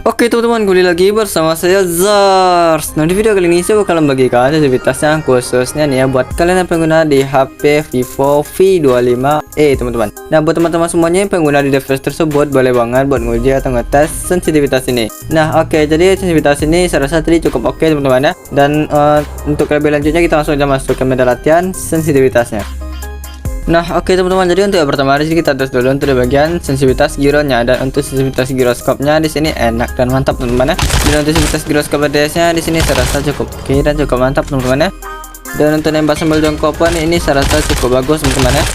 Oke teman-teman, kembali lagi bersama saya Zars. Nah, di video kali ini saya bakalan bagikan sensitivitasnya khususnya nih ya buat kalian yang pengguna di HP Vivo V25e teman-teman. Nah, buat teman-teman semuanya yang pengguna di device tersebut boleh banget buat nguji atau ngetes sensitivitas ini. Nah, oke, jadi sensitivitas ini saya rasa tadi cukup oke teman-teman ya. Dan untuk lebih lanjutnya kita langsung aja masuk ke media latihan sensitivitasnya. Nah, oke teman-teman, jadi untuk yang pertama di sini kita tes dulu untuk di bagian sensitivitas gironya, dan untuk sensitivitas giroskopnya di sini enak dan mantap teman-teman ya. Dan untuk sensitivitas giroskop ADS-nya di sini saya rasa cukup oke dan cukup mantap teman-teman ya. Dan untuk nembak sambil jongkok pun ini saya rasa cukup bagus teman-teman ya.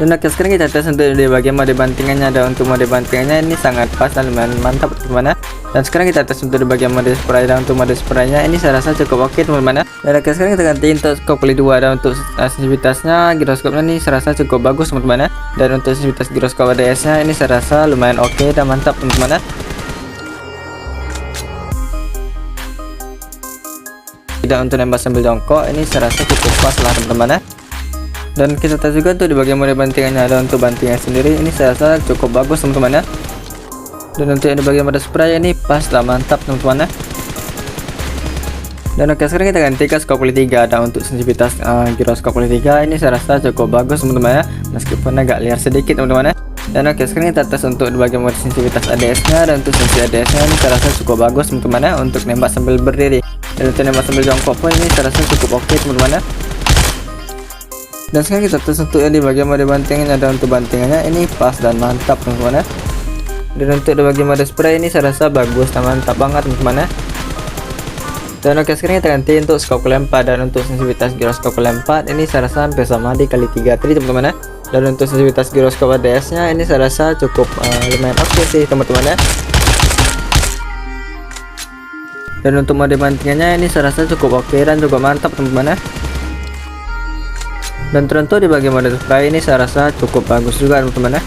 Dan oke, sekarang kita tes untuk di bagian mode bantingannya, dan untuk mode bantingannya ini sangat pas dan lumayan mantap teman-teman ya. Dan sekarang kita tes untuk di bagian mode spray, dan untuk mode spraynya ini saya rasa cukup oke teman-teman ya. Dan oke, sekarang kita ganti untuk skop kali 2, dan untuk sensitivitasnya giroskopnya ini saya rasa cukup bagus teman-teman ya. Dan untuk sensitivitas giroskop ADS-nya ini saya rasa lumayan oke dan mantap teman-teman ya. Dan untuk nembak sambil jongkok ini saya rasa cukup pas lah teman-teman ya. Dan kita tes juga untuk di bagian mode bantingannya, dan untuk bantingan sendiri ini saya rasa cukup bagus teman-teman ya. Dan untuk yang di bagian mode spray ini pas dan mantap teman-teman ya. Dan oke, sekarang kita ganti ke skop kali 3, dan untuk sensitivitas giroskop kali 3 ini saya rasa cukup bagus teman-teman ya, meskipun agak liar sedikit teman-teman ya. Dan oke, sekarang kita tes untuk di bagian mode sensitivitas ADS-nya, dan untuk sensitivity ADS-nya ini saya rasa cukup bagus teman-teman ya untuk nembak sambil berdiri. Dan untuk nembak sambil jongkok pun ini saya rasa cukup oke teman-teman ya. Dan sekarang kita tes untuk yang di bagian mode bantingannya, dan untuk bantingannya ini pas dan mantap teman-teman ya. Dan untuk di bagian mode spray ini saya rasa bagus dan mantap banget teman-teman ya. Dan oke, sekarang kita ganti untuk skop kali 4, dan untuk sensitivitas giroskop kali 4 ini saya rasa hampir sama di kali 3 tadi teman-teman ya. Dan untuk sensitivitas giroskop ADS-nya ini saya rasa cukup lumayan oke sih teman-teman ya. Dan untuk mode bantingannya ini saya rasa cukup oke dan cukup mantap teman-teman ya. Dan tentu di bagian mode spray ini saya rasa cukup bagus juga teman-teman ya.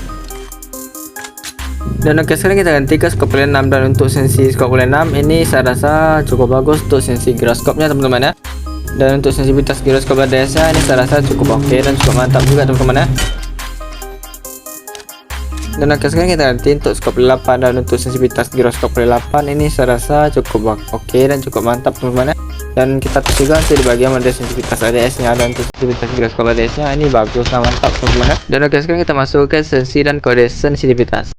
Dan oke, sekarang kita ganti ke skop kali 6, dan untuk sensi skop kali 6 ini saya rasa cukup bagus untuk sensi giroskopnya teman-teman ya. Dan untuk sensitivitas giroskop ADS-nya ini saya rasa cukup oke dan cukup mantap juga teman-teman ya. Dan oke, sekarang kita ganti untuk skop kali 8, dan untuk sensitivitas giroskop kali 8 ini saya rasa cukup oke dan cukup mantap teman-teman ya. Dan kita tes juga untuk di bagian mode sensitivitas ADS-nya, dan untuk sensitivitas giroskop ADS-nya ini bagus dan mantap teman-teman ya. Dan oke, sekarang kita masuk ke sensi dan kode sensitivitas.